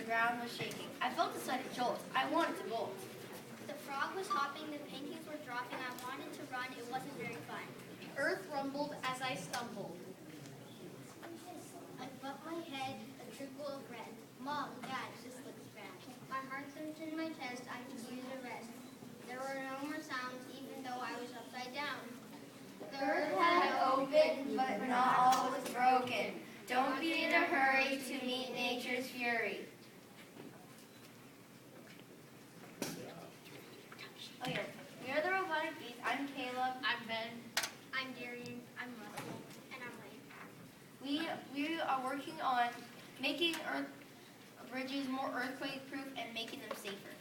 ground was shaking. I felt a sudden jolt. I wanted to bolt. The frog was hopping, the pancakes were dropping. I wanted to run, it wasn't very fun. Earth rumbled as I stumbled. I bumped my head, a trickle of red. Mom, Dad, this looks bad. My heart thumped in my chest, I could use a rest. There were no more sounds, even though I was upside down. The earth had opened, but not all was broken. Don't be in a hurry to meet nature's fury. Okay, we are the Robotic Bees. I'm Caleb. I'm Ben. I'm Darian, I'm Russell, and I'm Lane. We are working on making bridges more earthquake-proof and making them safer.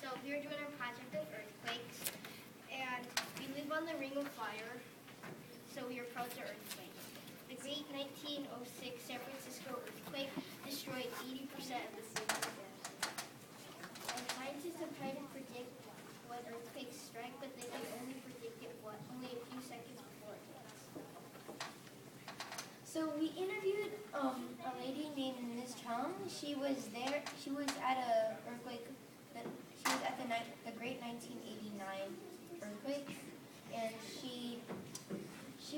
So we are doing a project of earthquakes, and we live on the Ring of Fire, so we are prone to earthquakes. The great 1906 San Francisco earthquake destroyed 80% of the city. And scientists have tried to predict what earthquakes strike, but they can only predict it only a few seconds before it hits. So we interviewed a lady named Ms. Chung. She was there. She was at a earthquake. She was at the great 1989 earthquake, and she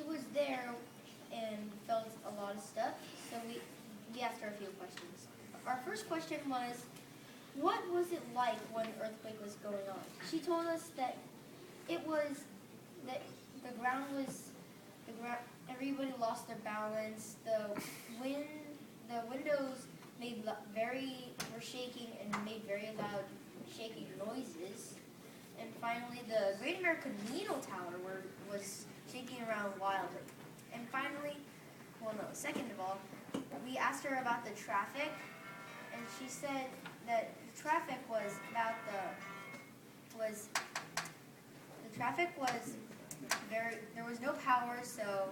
was there and felt a lot of stuff. So we asked her a few questions. Our first question was, what was it like when the earthquake was going on? She told us that it was that the ground was everybody lost their balance. The windows were shaking and made very loud shaking noises. And finally, the Great American Needle Tower was shaking around wildly. And finally, second of all, we asked her about the traffic, and she said that the traffic was there was no power, so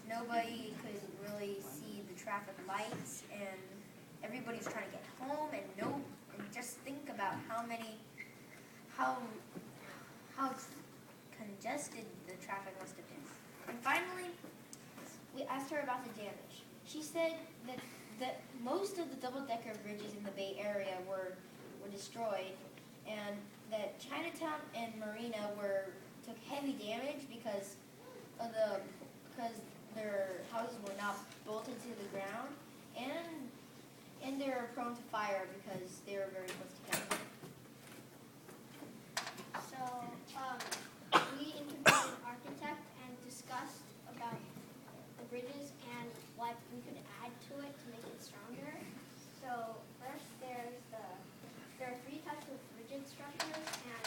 nobody could really see the traffic lights, and everybody was trying to get home, and just think about how congested the traffic must have been. And finally, we asked her about the damage. She said that most of the double-decker bridges in the Bay Area were destroyed, and that Chinatown and Marina took heavy damage because their houses were not bolted to the ground, and they were prone to fire because they were very close together. So we interviewed an architect and discussed about the bridges and what we could add to it to make it stronger. So first, there are three types of rigid structures, and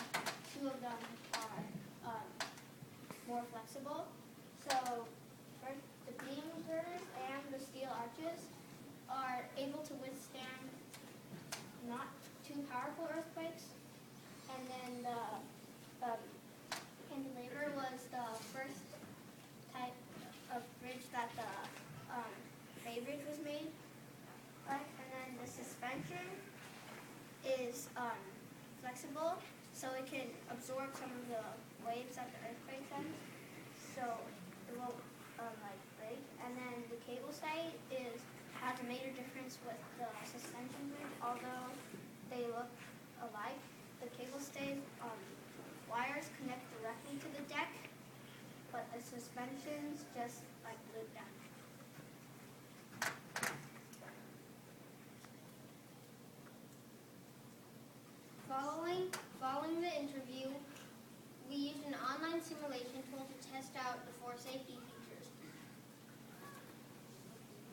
two of them are more flexible. So first, the beam girders and the steel arches are able to withstand not too powerful earthquakes. And then the cantilever was the first type of bridge that the Bay Bridge was made. Right? And then the suspension is flexible, so it can absorb some of the waves that the earthquake sends, so it won't break. And then the cable stay has a major difference with the suspension bridge, although they look alike. The cable stay wires connect directly to the deck, but the suspensions just loop down. Following the interview, we used an online simulation tool to test out the 4 safety features.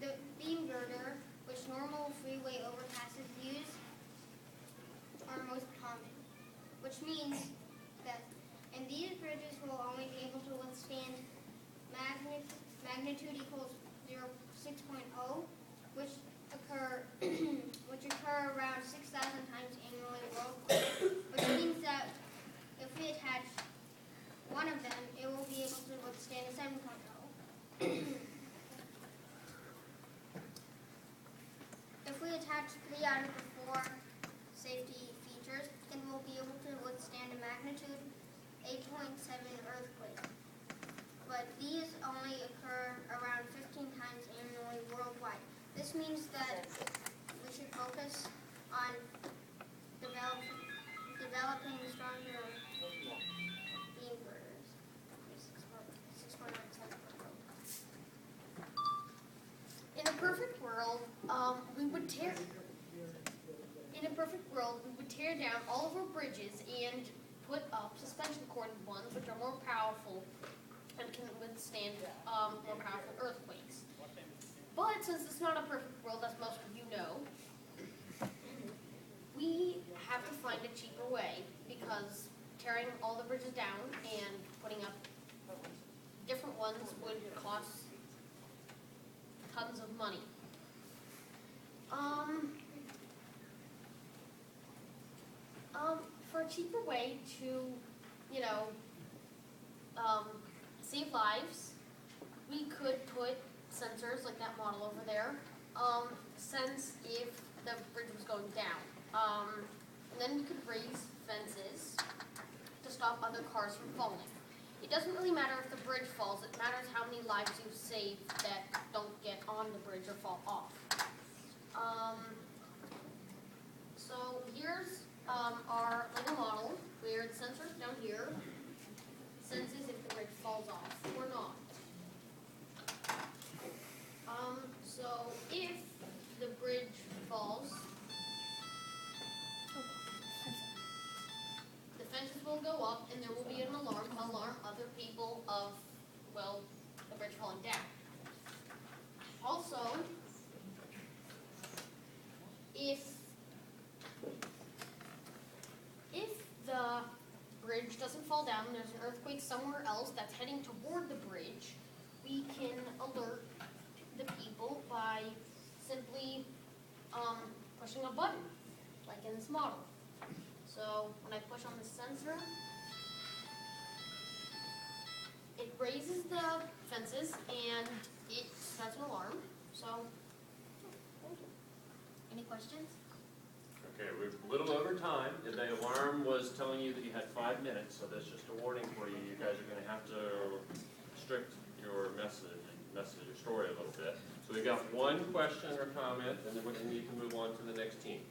The beam girder, which normal freeway overpasses use, are most common, which means that in these bridges will only be able to withstand magnitude equals 6.0, which occur around 6,000 times annually worldwide, which means that if we attach one of them, it will be able to withstand a 7.0. If we attach 3 out of the 4 safety features, it will be able to withstand a magnitude 8.7 earthquake. But these only occur around 15 times annually worldwide. This means that we should focus focus on developing stronger beam girders. 6.97. In a perfect world, we would tear. In a perfect world, we would tear down all of our bridges and put up suspension corded ones, which are more powerful and can withstand more powerful earthquakes. But since it's not a perfect world, as most of you know, we have to find a cheaper way because tearing all the bridges down and putting up different ones would cost tons of money. For a cheaper way to, save lives, we could put sensors like that model over there, sense if the bridge was going down. And then we could raise fences to stop other cars from falling. It doesn't really matter if the bridge falls, it matters how many lives you save that don't get on the bridge or fall off. So here's our Lego model where the sensor's down here senses if the bridge falls off or not. So if the bridge falls, the fences will go up and there will be an alarm to alarm other people of, the bridge falling down. Also, if the bridge doesn't fall down, there's an earthquake somewhere else that's heading toward the bridge, we can alert the people by simply pushing a button, like in this model. So when I push on the sensor, it raises the fences and it starts an alarm. So, any questions? Okay, we're a little over time. The alarm was telling you that you had 5 minutes, so that's just a warning for you. You guys are going to have to restrict your your story a little bit. So we've got one question or comment, and then you can move on to the next team.